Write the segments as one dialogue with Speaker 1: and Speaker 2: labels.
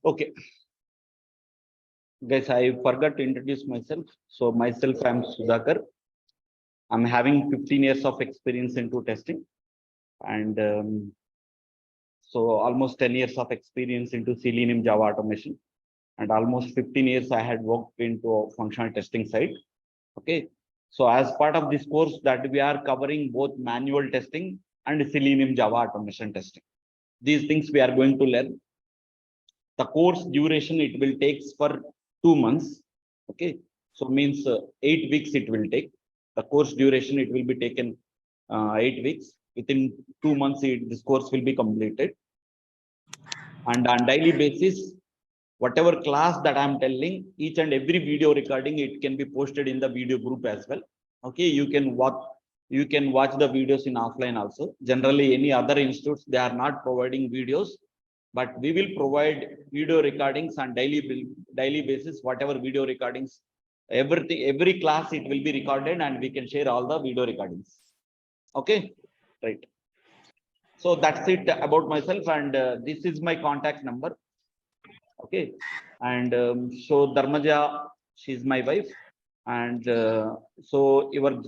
Speaker 1: Okay, guys, I forgot to introduce myself. So myself, I'm Sudhakar. I'm having 15 years of experience into testing, and so almost 10 years of experience into Selenium Java automation, and almost 15 years I had worked into a functional testing side. Okay, so as part of this course, that we are covering both manual testing and Selenium Java automation testing. These things we are going to learn. The course duration it will take for 2 months. Okay, so means 8 weeks it will take. The course duration it will be taken 8 weeks. Within 2 months this course will be completed, and on daily basis whatever class that I'm telling, each and every video recording it can be posted in the video group as well. Okay, you can watch the videos in offline also. Generally any other institutes they are not providing videos, but we will provide video recordings on daily basis. Whatever video recordings, everything, every class it will be recorded and we can share all the video recordings. Okay, right. So that's it about myself, and this is my contact number. Okay, and so Dharmaja, she's my wife, and so your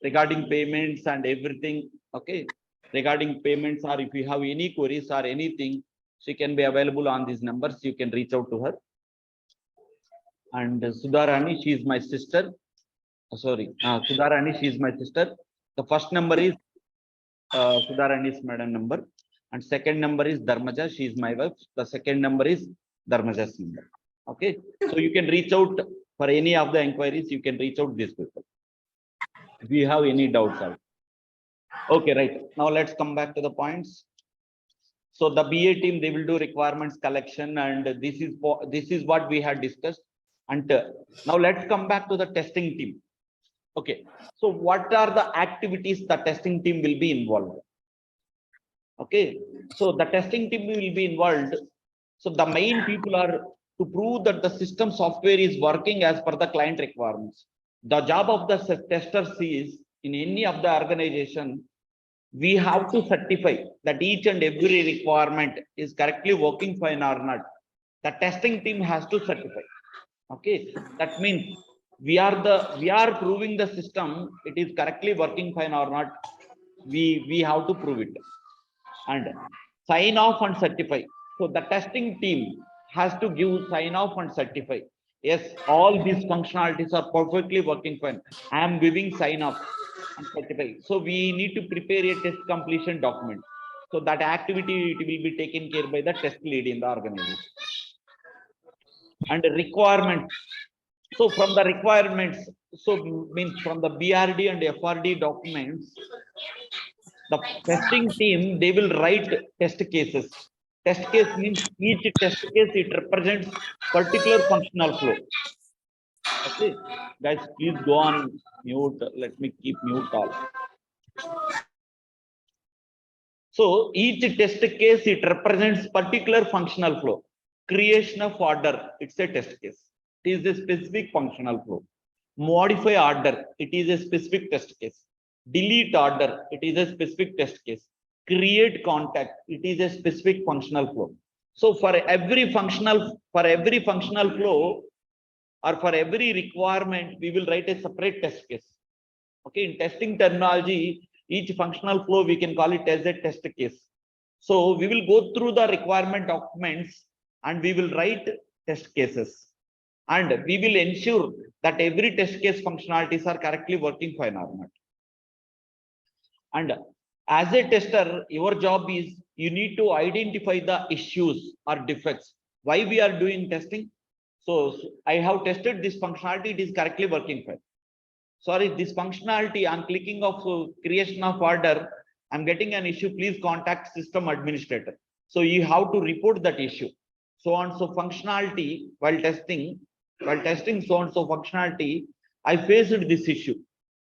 Speaker 1: regarding payments and everything. Okay, regarding payments, or if you have any queries or anything, she can be available on these numbers. You can reach out to her. And Sudharani, she is my sister. Sudharani, she is my sister. The first number is Sudharani's madam number, and second number is Dharmaja, she is my wife. The second number is Dharmaja's number. Okay, so you can reach out for any of the inquiries. You can reach out these people if you have any doubts. Okay, right. Now let's come back to the points. So the BA team, they will do requirements collection, and this is what we had discussed. And now let's come back to the testing team. Okay, so what are the activities the testing team will be involved? Okay, so the testing team will be involved. So the main people are to prove that the system software is working as per the client requirements. The job of the testers is, in any of the organization, we have to certify that each and every requirement is correctly working fine or not. The testing team has to certify. Okay, that means we are proving the system it is correctly working fine or not. We have to prove it and sign off and certify. So the testing team has to give sign off and certify. Yes, all these functionalities are perfectly working fine. I am giving sign off and certify. So we need to prepare a test completion document. So that activity it will be taken care by the test lead in the organization. And requirement. So from the requirements, so means from the BRD and FRD documents, the testing team they will write test cases. Test case means each test case it represents particular functional flow. Okay, guys, please go on mute. Let me keep mute all. So each test case it represents particular functional flow. Creation of order, it's a test case. It is a specific functional flow. Modify order, it is a specific test case. Delete order, it is a specific test case. Create contact, it is a specific functional flow. So for every functional flow or for every requirement, we will write a separate test case. Okay, in testing terminology, each functional flow we can call it as a test case. So we will go through the requirement documents and we will write test cases, and we will ensure that every test case functionalities are correctly working fine or not. And as a tester, your job is you need to identify the issues or defects. Why we are doing testing? So I have tested this functionality, it is correctly working fine. Sorry, this functionality, I'm clicking of creation of order, I'm getting an issue, please contact system administrator. So you have to report that issue. So on so functionality while testing so on so functionality, I faced this issue.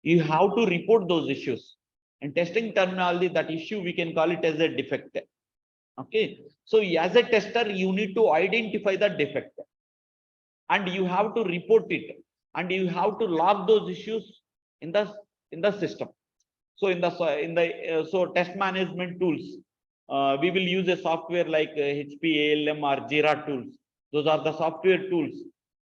Speaker 1: You have to report those issues. In testing terminology, that issue we can call it as a defect. Okay, so as a tester you need to identify the defect and you have to report it, and you have to log those issues in the system. So in the so test management tools, we will use a software like HP, ALM or Jira tools. Those are the software tools.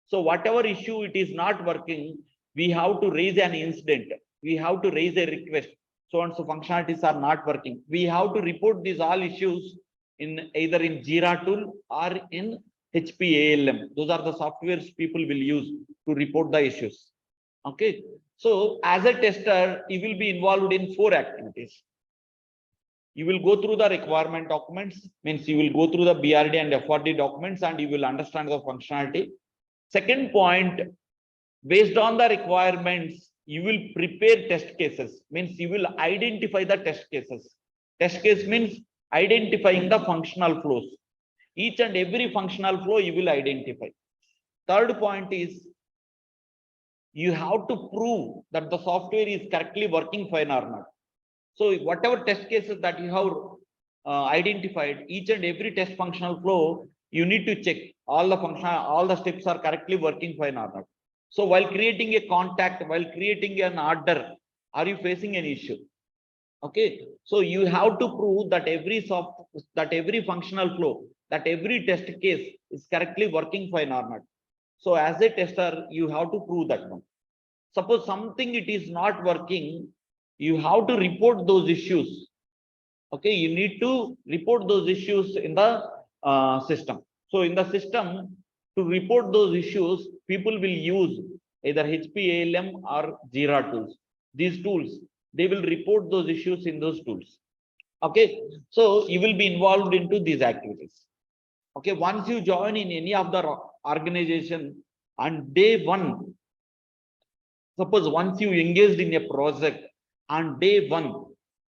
Speaker 1: So whatever issue it is not working, we have to raise an incident. We have to raise a request. So and so functionalities are not working. We have to report these all issues in either in Jira tool or in HP, ALM. Those are the softwares people will use to report the issues. Okay. So as a tester, you will be involved in 4 activities. You will go through the requirement documents, means you will go through the BRD and FRD documents and you will understand the functionality. Second point, based on the requirements, you will prepare test cases, means you will identify the test cases. Test case means identifying the functional flows. Each and every functional flow you will identify. Third point is you have to prove that the software is correctly working fine or not. So whatever test cases that you have identified, each and every test functional flow, you need to check all the steps are correctly working fine or not. So while creating a contact, while creating an order, are you facing an issue? Okay, so you have to prove that every functional flow, that every test case is correctly working fine or not. So as a tester, you have to prove that one. Suppose something it is not working, you have to report those issues. Okay, you need to report those issues in the system. So in the system, to report those issues, people will use either HP, ALM or Jira tools. These tools, they will report those issues in those tools. Okay, so you will be involved into these activities. Okay, once you join in any of the organization on day 1, suppose once you engaged in a project on day 1,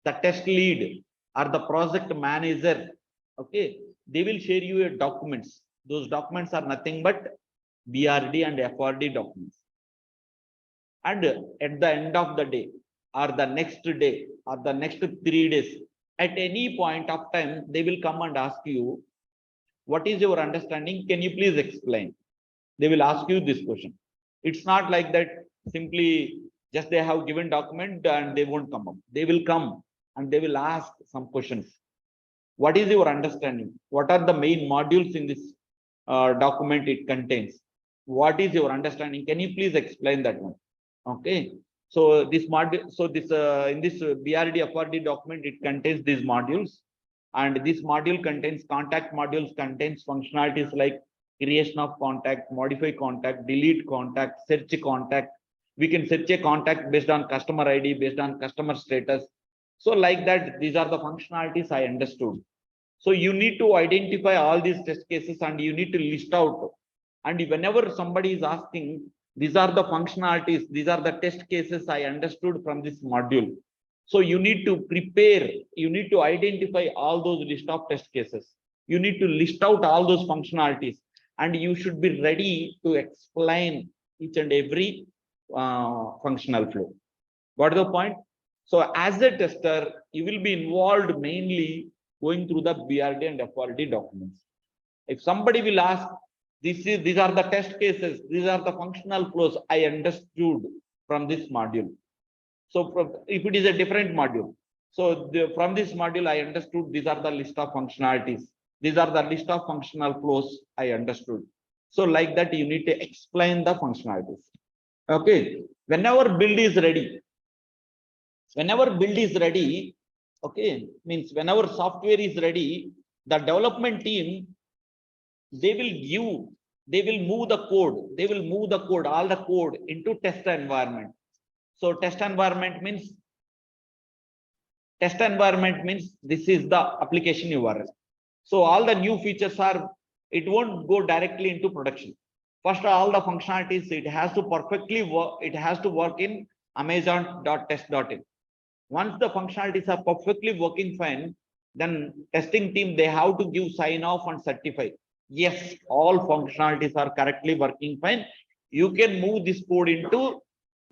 Speaker 1: the test lead or the project manager, okay, they will share you a documents. Those documents are nothing but BRD and FRD documents. And at the end of the day or the next day or the next 3 days, at any point of time, they will come and ask you, what is your understanding? Can you please explain? They will ask you this question. It's not like that simply just they have given document and they won't come up. They will come and they will ask some questions. What is your understanding? What are the main modules in this document it contains? What is your understanding? Can you please explain that one? Okay. So this module, so this in this BRD FRD document, it contains these modules, and this module contains contact modules, contains functionalities like creation of contact, modify contact, delete contact, search contact. We can search a contact based on customer ID, based on customer status. So like that, these are the functionalities I understood. So you need to identify all these test cases and you need to list out. And whenever somebody is asking, these are the functionalities, these are the test cases I understood from this module. So you need to prepare, you need to identify all those list of test cases. You need to list out all those functionalities and you should be ready to explain each and every functional flow. Got the point? So as a tester, you will be involved mainly going through the BRD and FRD documents. If somebody will ask, these are the test cases, these are the functional flows I understood from this module. So if it is a different module, so from this module I understood these are the list of functionalities, these are the list of functional flows I understood. So like that you need to explain the functionalities. Okay, whenever build is ready, okay, means whenever software is ready, the development team, they will move the code, all the code into test environment. So test environment means this is the application URL. So all the new features it won't go directly into production. First, all the functionalities, it has to perfectly work, it has to work in amazon.test.in. Once the functionalities are perfectly working fine, then testing team, they have to give sign off and certify. Yes, all functionalities are correctly working fine. You can move this code into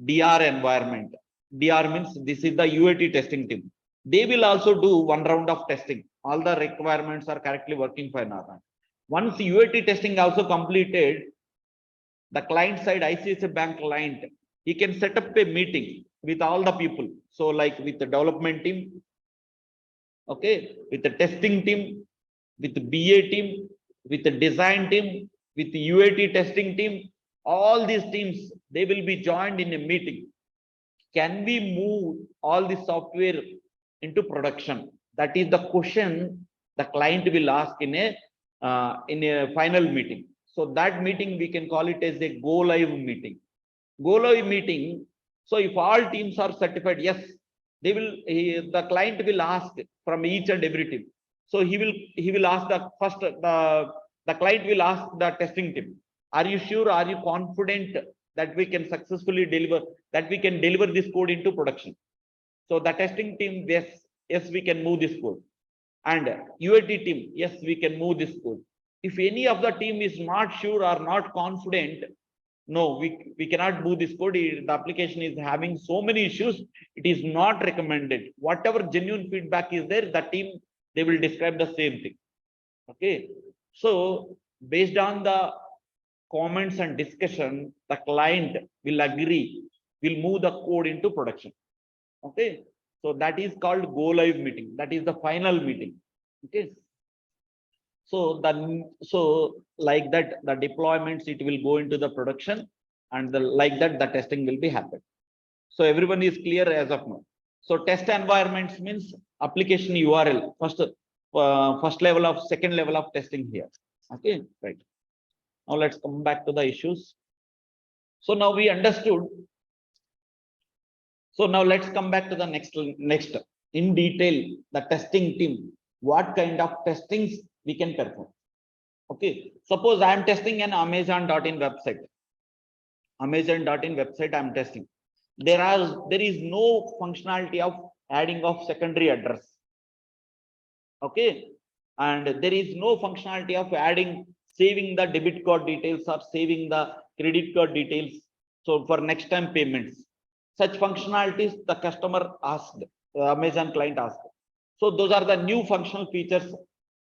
Speaker 1: DR environment. DR means this is the UAT testing team. They will also do one round of testing. All the requirements are correctly working fine. Once UAT testing also completed, the client side ICICI Bank client, he can set up a meeting with all the people. So like with the development team, Okay, with the testing team, with the BA team, with the design team, with the UAT testing team, all these teams, they will be joined in a meeting. Can we move all the software into production? That is the question the client will ask in a final meeting. So that meeting we can call it as a go live meeting. Go live meeting. So if all teams are certified, yes, they will. The client will ask from each and every team. So he will ask the first the client will ask the testing team. Are you sure? Are you confident that we can successfully deliver, that we can deliver this code into production? So the testing team, yes, we can move this code. And UAT team, yes, we can move this code. If any of the team is not sure or not confident, no, we cannot move this code. The application is having so many issues. It is not recommended. Whatever genuine feedback is there, the team, they will describe the same thing. Okay. So based on the comments and discussion, the client will agree, will move the code into production. Okay. So that is called go live meeting. That is the final meeting. Okay. So like that, the deployments, it will go into the production, and like that, the testing will be happen. So everyone is clear as of now. So test environments means application URL, first level of, second level of testing here. Okay, right. Now let's come back to the issues. So now we understood. So now let's come back to the next in detail, the testing team, what kind of testings we can perform. Okay, suppose I am testing an Amazon.in website. Amazon.in website I am testing. There is no functionality of adding of secondary address. Okay, and there is no functionality of saving the debit card details or saving the credit card details. So for next time payments, such functionalities the customer asked, Amazon client asked. So those are the new functional features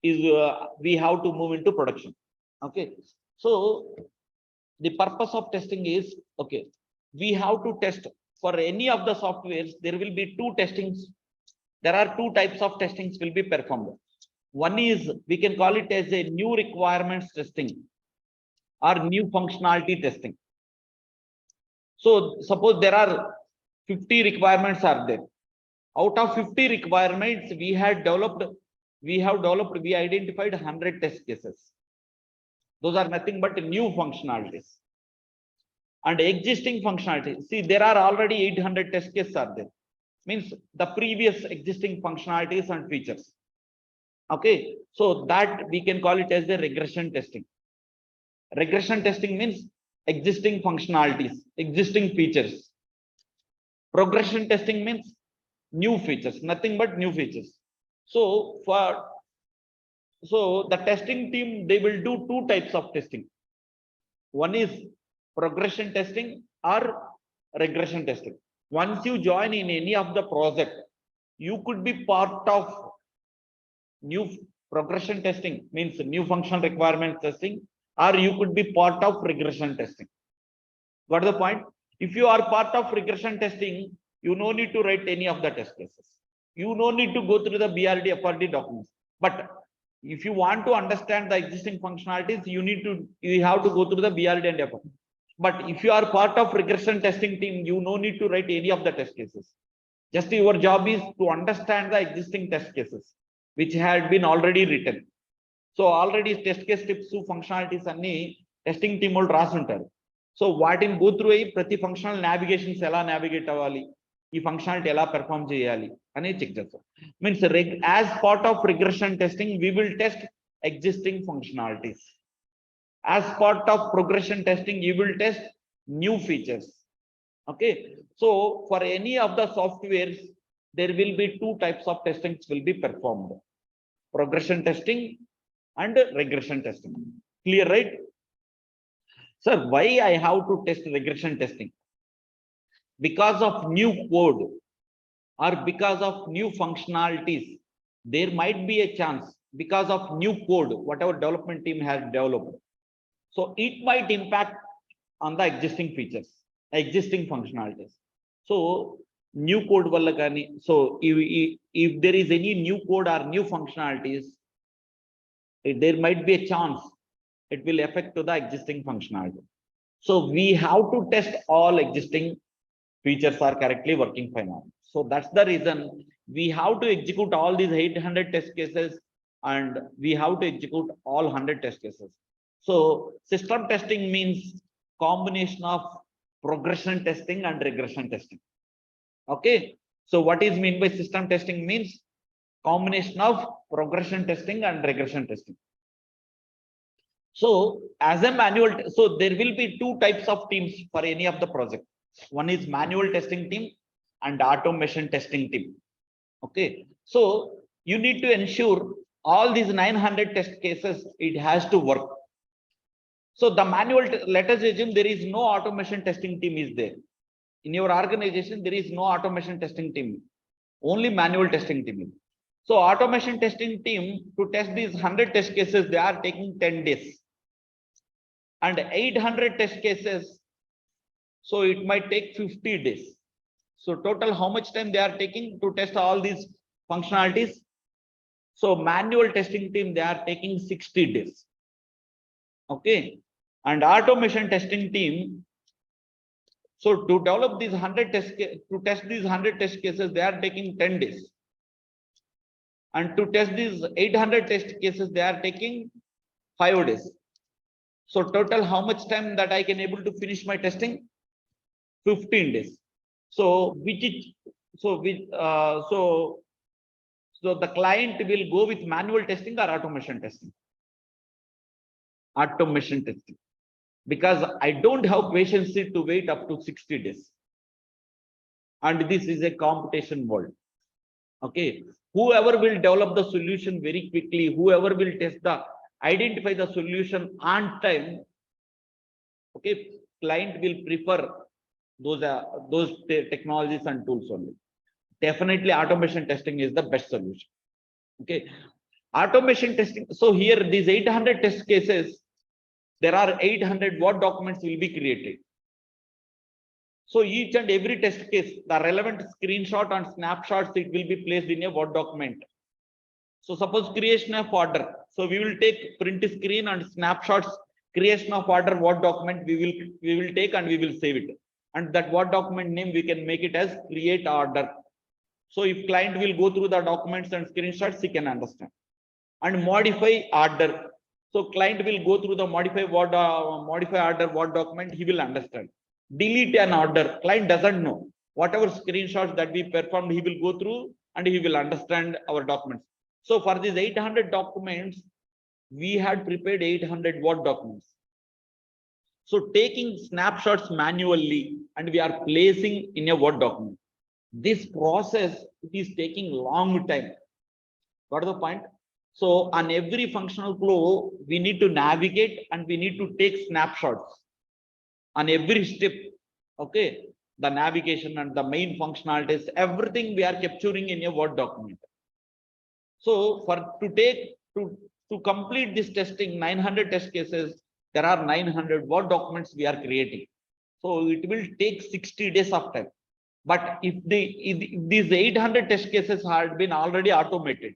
Speaker 1: we have to move into production. Okay, so the purpose of testing is, okay, we have to test for any of the softwares. There will be two testings. There are two types of testings will be performed. One is, we can call it as a new requirements testing or new functionality testing. So suppose there are 50 requirements are there. Out of 50 requirements, we identified 100 test cases. Those are nothing but new functionalities. And existing functionality, see, there are already 800 test cases are there. Means the previous existing functionalities and features. Okay, so that we can call it as the regression testing. Regression testing means existing functionalities, existing features. Progression testing means new features, nothing but new features. So the testing team, they will do two types of testing. One is progression testing or regression testing. Once you join in any of the project, you could be part of new progression testing, means new functional requirements testing, or you could be part of regression testing. Got the point? If you are part of regression testing, you no need to write any of the test cases. You no need to go through the BRD, FRD documents. But if you want to understand the existing functionalities, you have to go through the BRD and FRD. But if you are part of regression testing team, you no need to write any of the test cases. Just your job is to understand the existing test cases, which had been already written. So already test case tips functionalities anni testing team will rasuntaru. So what in go through prati functional navigations ela navigate avali, ee functionality ela perform cheyali ane check chestam. Means as part of regression testing, we will test existing functionalities. As part of progression testing, you will test new features. Okay, so for any of the softwares, there will be two types of testings will be performed: progression testing and regression testing. Clear, right? Sir, why I have to test regression testing? Because of new code or because of new functionalities, there might be a chance, because of new code, whatever development team has developed. So it might impact on the existing features, existing functionalities. So new code valla gaani, so if there is any new code or new functionalities, there might be a chance it will affect to the existing functionality. So we have to test all existing features are correctly working fine. So that's the reason we have to execute all these 800 test cases, and we have to execute all 100 test cases. So system testing means combination of progression testing and regression testing. Okay, so what is mean by system testing means combination of progression testing and regression testing. So as a manual, so there will be two types of teams for any of the project. One is manual testing team and automation testing team. Okay, so you need to ensure all these 900 test cases, it has to work. So the manual, let us assume there is no automation testing team is there in your organization. There is no automation testing team, only manual testing team. So automation testing team, to test these 100 test cases, they are taking 10 days, and 800 test cases, so it might take 50 days. So total, how much time they are taking to test all these functionalities? So manual testing team, they are taking 60 days. Okay, and automation testing team, so to develop these 100 to test these 100 test cases, they are taking 10 days, and to test these 800 test cases, they are taking 5 days. So total, how much time that I can able to finish my testing? 15 days. So which is, so the client will go with manual testing or automation testing? Automation testing, because I don't have patience to wait up to 60 days, and this is a competition world. Okay, whoever will develop the solution very quickly, whoever will test the identify the solution on time, okay, client will prefer those technologies and tools only. Definitely automation testing is the best solution. Okay, automation testing, so here these 800 test cases, there are 800 Word documents will be created. So each and every test case, the relevant screenshot and snapshots, it will be placed in a Word document. So suppose creation of order, so we will take print screen and snapshots, creation of order Word document, we will take and we will save it, and that Word document name we can make it as create order. So if client will go through the documents and screenshots, he can understand. And modify order, so client will go through the modify order Word document, he will understand. Delete an order, client doesn't know. Whatever screenshots that we performed, he will go through and he will understand our documents. So for these 800 documents, we had prepared 800 Word documents. So taking snapshots manually and we are placing in a Word document, this process, it is taking long time. Got the point? So on every functional flow, we need to navigate and we need to take snapshots on every step. Okay, the navigation and the main functionalities, everything we are capturing in a Word document. So for to complete this testing, 900 test cases, there are 900 Word documents we are creating. So it will take 60 days of time. But if these 800 test cases had been already automated,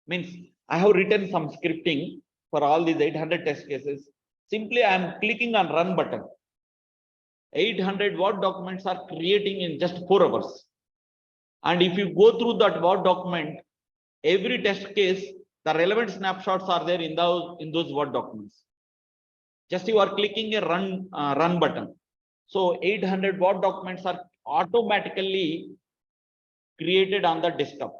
Speaker 1: means I have written some scripting for all these 800 test cases. Simply I am clicking on run button. 800 Word documents are creating in just 4 hours. And if you go through that Word document, every test case, the relevant snapshots are there in those Word documents. Just you are clicking a run button. So 800 Word documents are automatically created on the desktop,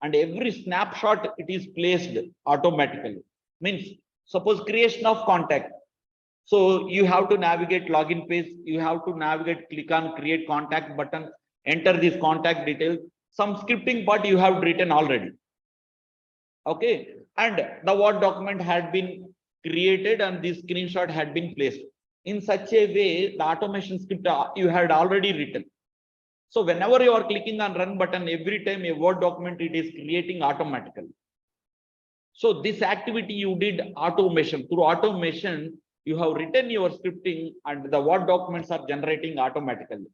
Speaker 1: and every snapshot, it is placed automatically. Means suppose creation of contact, so you have to navigate login page, you have to navigate, click on create contact button, enter this contact details, some scripting part you have written already. Okay, and the Word document had been created and this screenshot had been placed in such a way, the automation script you had already written. So whenever you are clicking on run button, every time a Word document, it is creating automatically. So this activity you did automation. Through automation, you have written your scripting and the Word documents are generating automatically.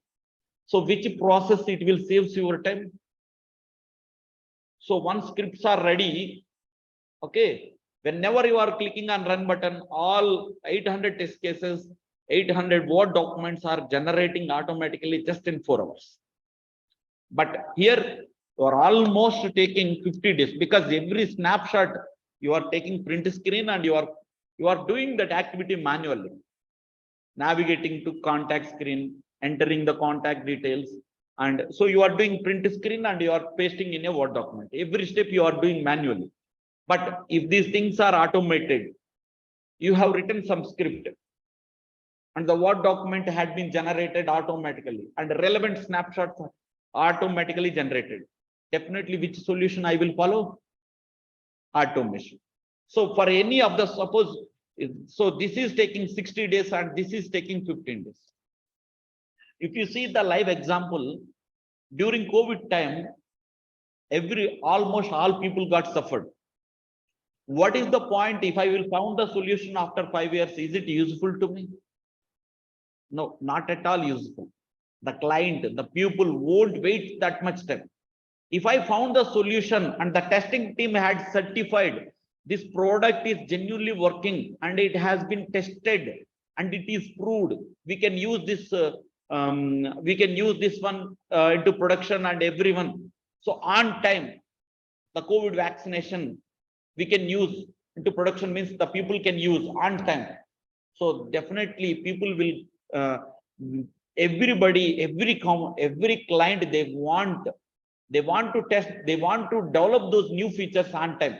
Speaker 1: So which process it will save your time? So once scripts are ready, okay, whenever you are clicking on run button, all 800 test cases, 800 Word documents are generating automatically just in 4 hours. But here you are almost taking 50 days because every snapshot you are taking print screen and you are doing that activity manually, navigating to contact screen, entering the contact details. And so you are doing print screen and you are pasting in a Word document. Every step you are doing manually. But if these things are automated, you have written some script and the Word document had been generated automatically and relevant snapshots automatically generated. Definitely which solution I will follow? Automation. So for any of the suppose, so this is taking 60 days and this is taking 15 days. If you see the live example, during COVID time, almost all people got suffered. What is the point if I will found the solution after 5 years? Is it useful to me? No, not at all useful. The client, the pupil won't wait that much time. If I found the solution and the testing team had certified this product is genuinely working and it has been tested and it is proved, we can use this one into production and everyone. So on time, the COVID vaccination we can use into production means the people can use on time. So definitely people will everybody, every client they want to test, they want to develop those new features on time.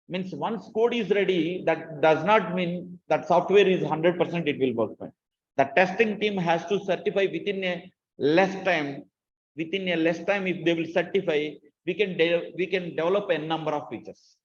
Speaker 1: Means once code is ready, that does not mean that software is 100% it will work fine. The testing team has to certify within a less time. Within a less time, if they will certify, we can develop a number of features.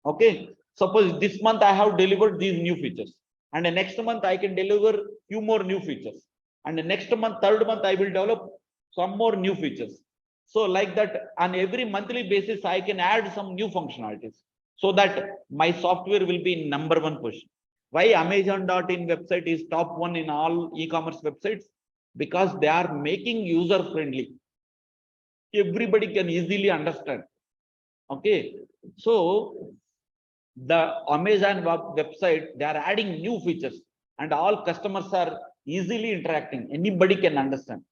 Speaker 1: Okay, suppose this month I have delivered these new features, and the next month I can deliver few more new features, and the next month, third month I will develop some more new features. So like that, on every monthly basis, I can add some new functionalities so that my software will be in #1 position. Why Amazon.in website is top 1 in all e-commerce websites? Because they are making user friendly. Everybody can easily understand. Okay, so the Amazon website, they are adding new features and all customers are easily interacting. Anybody can understand.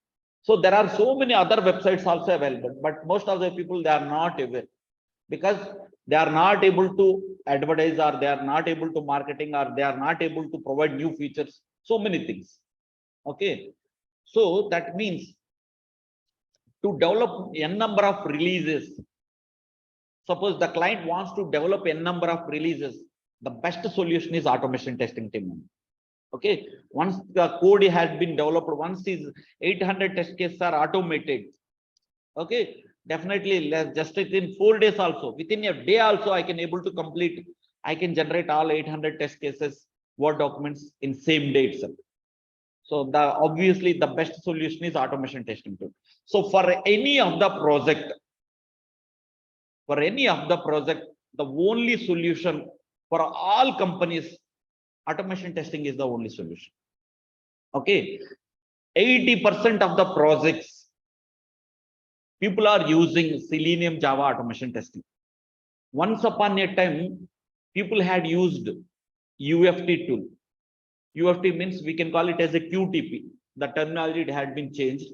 Speaker 1: So there are so many other websites also available, but most of the people, they are not aware because they are not able to advertise or they are not able to marketing or they are not able to provide new features. So many things. Okay. So that means to develop n number of releases. Suppose the client wants to develop n number of releases, the best solution is automation testing team. Okay, once the code has been developed, once these 800 test cases are automated, okay, definitely just in 4 days also, within a day also, I can able to complete, I can generate all 800 test cases, Word documents in same day itself. So obviously the best solution is automation testing tool. So for any of the project, the only solution for all companies, automation testing is the only solution. Okay, 80% of the projects, people are using Selenium Java automation testing. Once upon a time, people had used UFT tool. UFT means we can call it as a QTP. The terminology had been changed.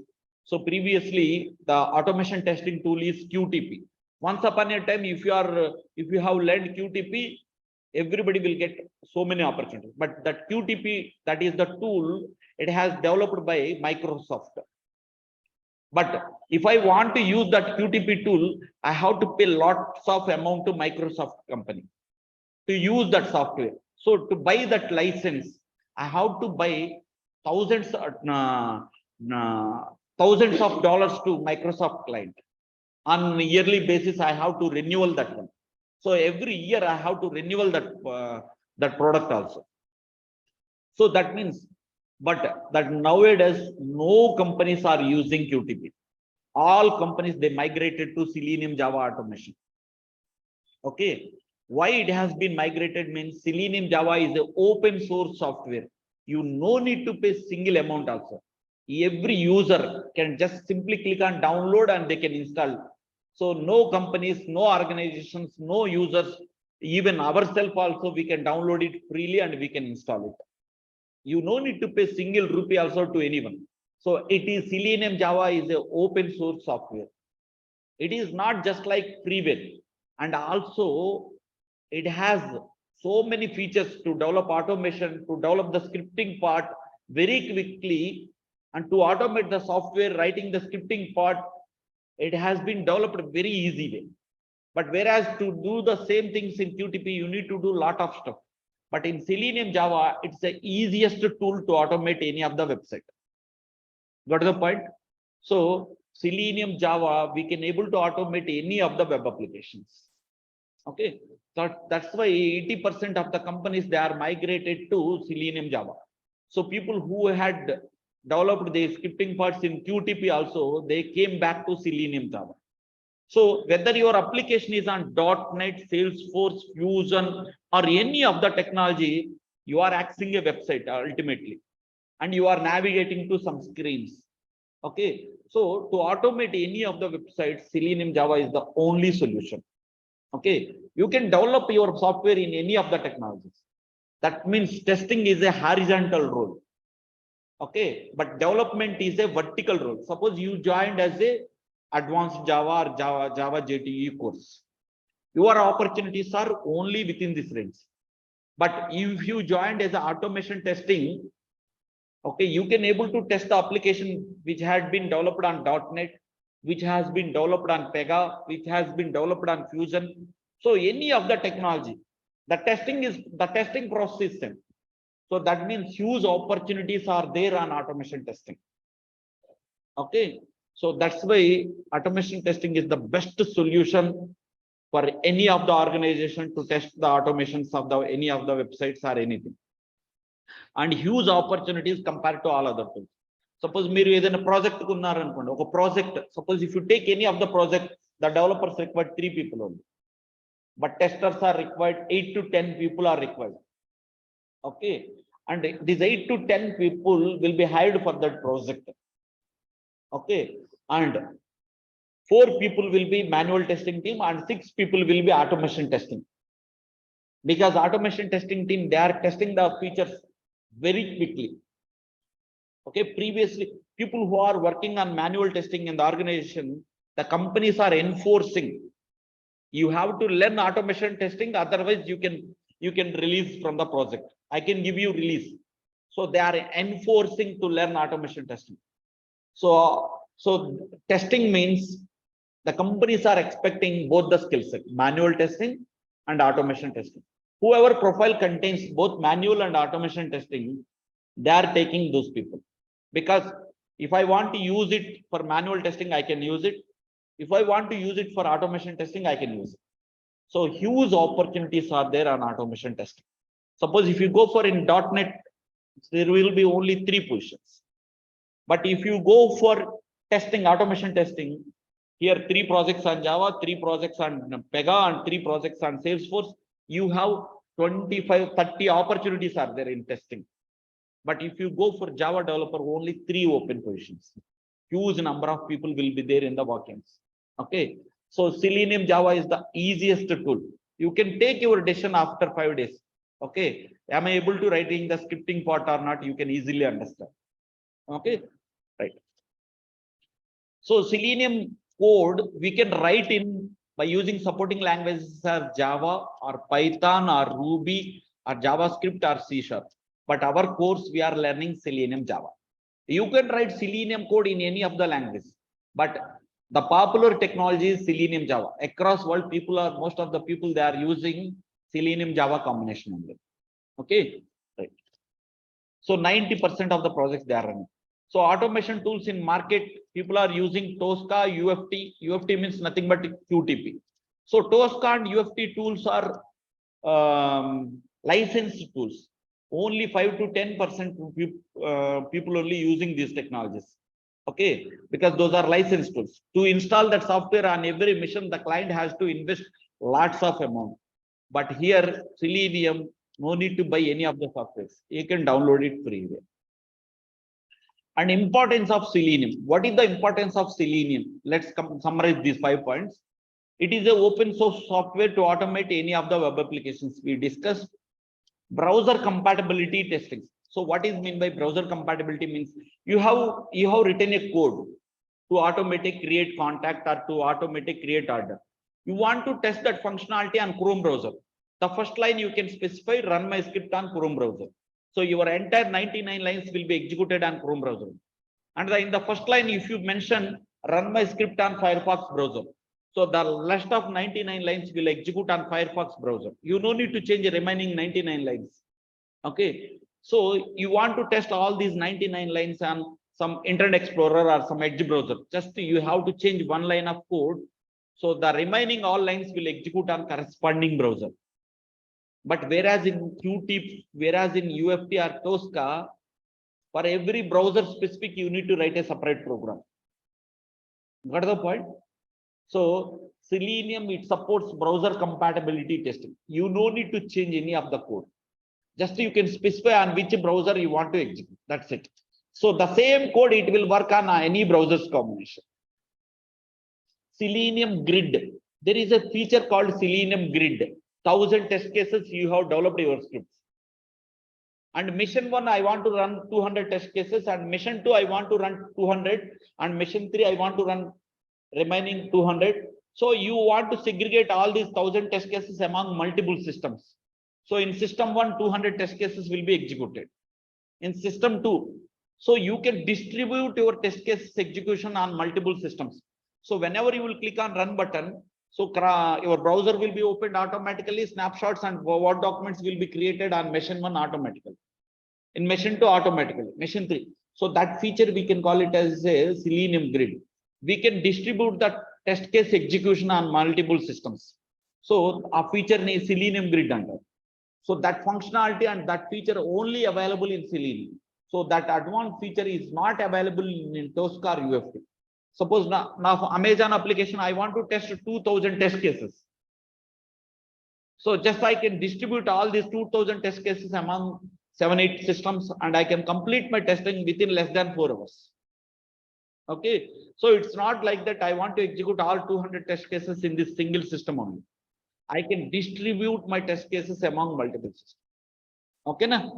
Speaker 1: So previously, the automation testing tool is QTP. Once upon a time, if you have learned QTP, everybody will get so many opportunities. But that QTP, that is the tool, it has developed by Microsoft. But if I want to use that QTP tool, I have to pay lots of amount to Microsoft company to use that software. So to buy that license, I have to buy thousands of dollars to Microsoft client. On a yearly basis, I have to renewal that one. So every year I have to renewal that product also. So that means, but that nowadays no companies are using QTP. All companies, they migrated to Selenium Java automation. Okay, why it has been migrated means Selenium Java is an open source software. You no need to pay single amount also. Every user can just simply click on download and they can install. So no companies, no organizations, no users, even ourselves also, we can download it freely and we can install it. You no need to pay single rupee also to anyone. So it is Selenium Java is a open source software. It is not just like freeware, and also it has so many features to develop automation, to develop the scripting part very quickly, and to automate the software writing the scripting part. It has been developed very easy way. But whereas to do the same things in QTP, you need to do a lot of stuff. But in Selenium Java, it's the easiest tool to automate any of the website. Got the point? So Selenium Java, we can able to automate any of the web applications. Okay, so that's why 80% of the companies, they are migrated to Selenium Java. So people who had developed the scripting parts in QTP also, they came back to Selenium Java. So whether your application is on .NET, Salesforce, Fusion, or any of the technology, you are accessing a website ultimately, and you are navigating to some screens. Okay, so to automate any of the websites, Selenium Java is the only solution. Okay, you can develop your software in any of the technologies. That means testing is a horizontal role. Okay, but development is a vertical role. Suppose you joined as a advanced Java or Java JTE course. Your opportunities are only within this range. But if you joined as a automation testing, okay, you can able to test the application which had been developed on .NET, which has been developed on Pega, which has been developed on Fusion. So any of the technology, the testing process system. So that means huge opportunities are there on automation testing. Okay, so that's why automation testing is the best solution for any of the organization to test the automations of the any of the websites or anything. And huge opportunities compared to all other tools. Suppose మీరు ఏదైనా project ఉన్నారనుకోండి, ఒక project, suppose if you take any of the project, the developers require 3 people only, but testers are required 8 to 10 people are required. Okay, and these 8 to 10 people will be hired for that project. Okay, and 4 people will be manual testing team and 6 people will be automation testing, because automation testing team, they are testing the features very quickly. Okay, previously people who are working on manual testing in the organization, the companies are enforcing you have to learn automation testing, otherwise you can release from the project. I can give you release. So they are enforcing to learn automation testing. So testing means the companies are expecting both the skill set, manual testing and automation testing. Whoever profile contains both manual and automation testing, they are taking those people. Because if I want to use it for manual testing, I can use it. If I want to use it for automation testing, I can use it. So huge opportunities are there on automation testing. Suppose if you go for in .NET, there will be only 3 positions. But if you go for testing, automation testing, here 3 projects on Java, 3 projects on Pega, and 3 projects on Salesforce, you have 25-30 opportunities are there in testing. But if you go for Java developer, only 3 open positions. Huge number of people will be there in the vacancies. Okay, so Selenium Java is the easiest tool. You can take your decision after 5 days. Okay, am I able to write in the scripting part or not? You can easily understand. Okay, right. So Selenium code we can write in by using supporting languages are Java or Python or Ruby or JavaScript or C#. But our course we are learning Selenium Java. You can write Selenium code in any of the languages, but the popular technology is Selenium Java. Across world, most of the people they are using Selenium Java combination only. Okay, right. So 90% of the projects they are running. So automation tools in market, people are using Tosca, UFT. UFT means nothing but QTP. So Tosca and UFT tools are licensed tools. Only 5 to 10% people only using these technologies. Okay, because those are licensed tools. To install that software on every machine, the client has to invest lots of amount. But here, Selenium, no need to buy any of the softwares. You can download it freely. And importance of Selenium. What is the importance of Selenium? Let's summarize these 5 points. It is an open source software to automate any of the web applications we discussed. Browser compatibility testing. So what is mean by browser compatibility means you have written a code to automatic create contact or to automatic create order. You want to test that functionality on Chrome browser. The first line you can specify run my script on Chrome browser. So your entire 99 lines will be executed on Chrome browser. And in the first line, if you mention run my script on Firefox browser, so the rest of 99 lines will execute on Firefox browser. You no need to change the remaining 99 lines. Okay. So you want to test all these 99 lines on some Internet Explorer or some Edge browser. Just you have to change one line of code. So the remaining all lines will execute on corresponding browser. But whereas in Qtip, whereas in UFT or Tosca, for every browser specific, you need to write a separate program. Got the point? So Selenium, it supports browser compatibility testing. You no need to change any of the code. Just you can specify on which browser you want to execute. That's it. So the same code, it will work on any browser's combination. Selenium Grid. There is a feature called Selenium Grid. 1000 test cases you have developed your scripts. And mission 1, I want to run 200 test cases, and mission 2, I want to run 200, and mission 3, I want to run remaining 200. So you want to segregate all these 1000 test cases among multiple systems. So in system 1, 200 test cases will be executed. In system 2, so you can distribute your test case execution on multiple systems. So whenever you will click on run button, so your browser will be opened automatically, snapshots and Word documents will be created on machine 1 automatically. In machine 2 automatically, machine 3. So that feature we can call it as a Selenium Grid. We can distribute the test case execution on multiple systems. So our feature name is Selenium Grid under. So that functionality and that feature only available in Selenium. So that advanced feature is not available in Tosca or UFT. Suppose now for Amazon application, I want to test 2000 test cases. So just I can distribute all these 2000 test cases among 7-8 systems, and I can complete my testing within less than 4 hours. Okay. So it's not like that I want to execute all 200 test cases in this single system only. I can distribute my test cases among multiple systems. Okay, na?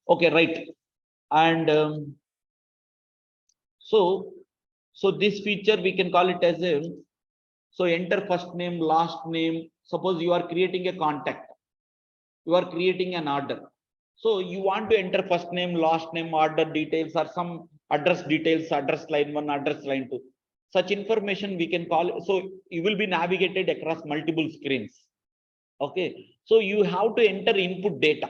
Speaker 1: Okay, right. And so this feature we can call it as a, so enter first name, last name. Suppose you are creating a contact, you are creating an order. So you want to enter first name, last name, order details, or some address details, address line 1, address line 2. Such information we can call. So you will be navigated across multiple screens. Okay. So you have to enter input data.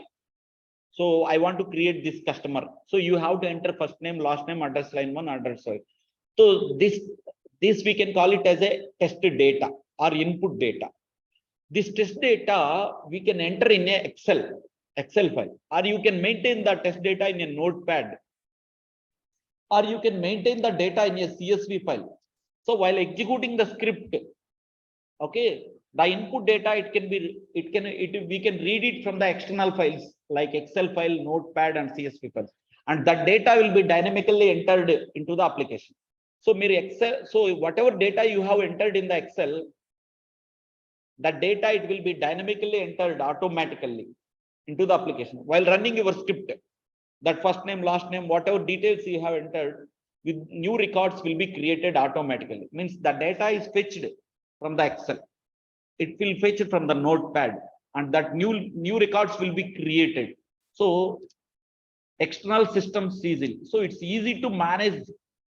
Speaker 1: So I want to create this customer. So you have to enter first name, last name, address line 1, address line. So this we can call it as a test data or input data. This test data we can enter in a Excel file, or you can maintain the test data in a notepad, or you can maintain the data in a CSV file. So while executing the script, okay, the input data we can read it from the external files like Excel file, notepad, and CSV files, and that data will be dynamically entered into the application. So Excel, so whatever data you have entered in the Excel, that data it will be dynamically entered automatically into the application while running your script. That first name, last name, whatever details you have entered, with new records will be created automatically. Means the data is fetched from the Excel. It will fetch it from the notepad, and that new records will be created. So external systems easily. So it's easy to manage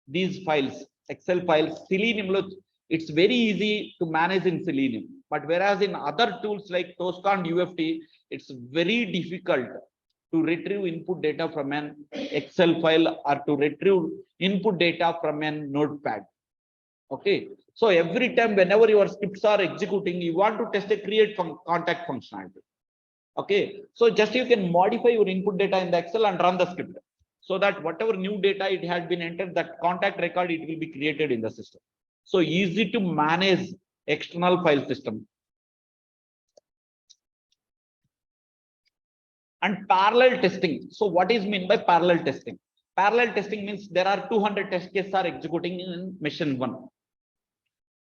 Speaker 1: these files, Excel files. Selenium, it's very easy to manage in Selenium. But whereas in other tools like Tosca and UFT, it's very difficult to retrieve input data from an Excel file or to retrieve input data from a notepad. Okay. So every time whenever your scripts are executing, you want to test a create contact functionality. Okay. So just you can modify your input data in the Excel and run the script, so that whatever new data it had been entered, that contact record, it will be created in the system. So easy to manage external file system. And parallel testing. So what is meant by parallel testing? Parallel testing means there are 200 test cases are executing in machine 1.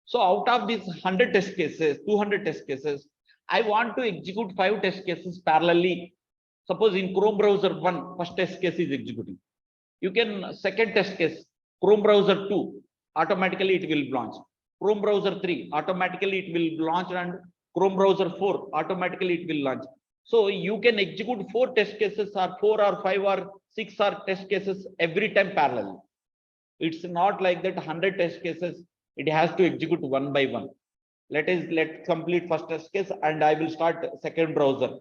Speaker 1: So out of these 100 test cases, 200 test cases, I want to execute 5 test cases parallelly. Suppose in Chrome browser 1, first test case is executing. You can second test case, Chrome browser 2, automatically it will launch. Chrome browser 3, automatically it will launch, and Chrome browser 4, automatically it will launch. So you can execute 4 test cases or 4 or 5 or 6 or test cases every time parallel. It's not like that 100 test cases, it has to execute one by one. Let's complete first test case and I will start second browser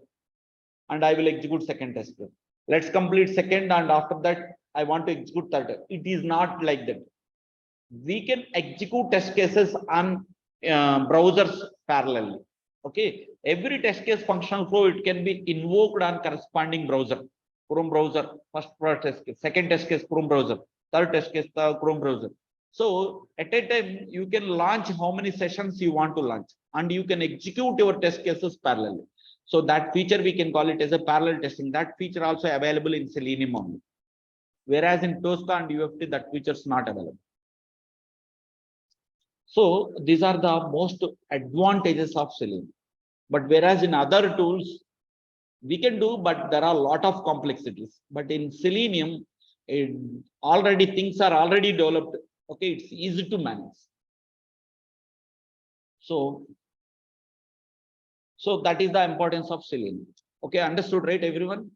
Speaker 1: and I will execute second test case. Let's complete second and after that I want to execute third. It is not like that. We can execute test cases on browsers parallelly. Okay, every test case functional flow, it can be invoked on corresponding browser. Chrome browser, first test case, second test case, Chrome browser, third test case, the Chrome browser. So at a time, you can launch how many sessions you want to launch, and you can execute your test cases parallelly. So that feature we can call it as a parallel testing. That feature also available in Selenium only. Whereas in Tosca and UFT, that feature is not available. So these are the most advantages of Selenium. But whereas in other tools, we can do, but there are a lot of complexities. But in Selenium, already things are already developed. Okay, it's easy to manage. So that is the importance of Selenium. Okay, understood, right, everyone?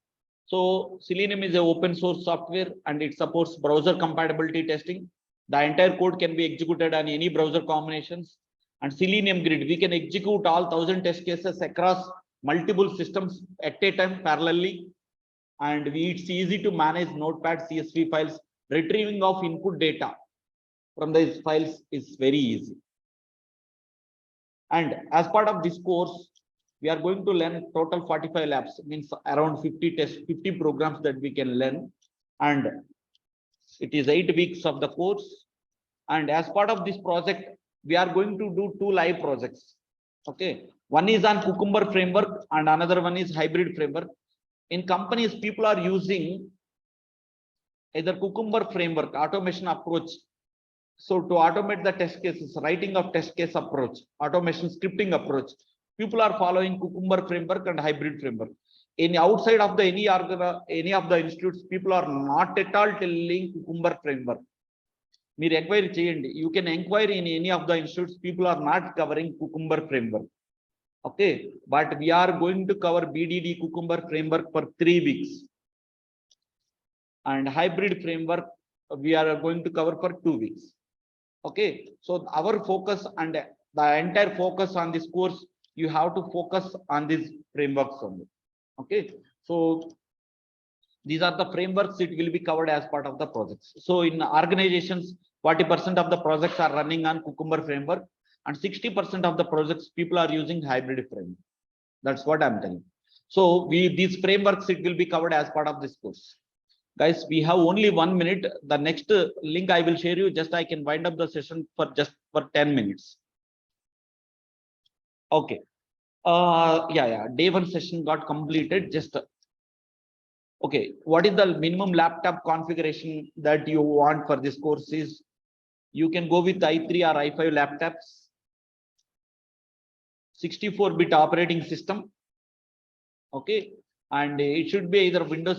Speaker 1: So Selenium is an open source software and it supports browser compatibility testing. The entire code can be executed on any browser combinations. And Selenium Grid, we can execute all 1000 test cases across multiple systems at a time parallelly. And it's easy to manage Notepad, CSV files. Retrieving of input data from these files is very easy. And as part of this course, we are going to learn total 45 labs, means around 50 programs that we can learn. And it is 8 weeks of the course. And as part of this project, we are going to do 2 live projects. Okay, one is on Cucumber framework and another one is hybrid framework. In companies, people are using either Cucumber framework, automation approach. So to automate the test cases, writing of test case approach, automation scripting approach, people are following Cucumber framework and hybrid framework. In outside of the any of the institutes, people are not at all telling Cucumber framework. మీరు enquiry చేయండి. You can inquire in any of the institutes. People are not covering Cucumber framework. Okay, but we are going to cover BDD Cucumber framework for 3 weeks, and hybrid framework we are going to cover for 2 weeks. Okay, so our focus and the entire focus on this course, you have to focus on these frameworks only. Okay, so these are the frameworks, it will be covered as part of the projects. So in organizations, 40% of the projects are running on Cucumber framework and 60% of the projects people are using hybrid framework. That's what I'm telling. So these frameworks, it will be covered as part of this course. Guys, we have only 1 minute. The next link I will share you, just I can wind up the session for 10 minutes. Okay. Yeah. Day 1 session got completed. Just okay. What is the minimum laptop configuration that you want for this course is, you can go with i3 or i5 laptops, 64-bit operating system. Okay. And it should be either Windows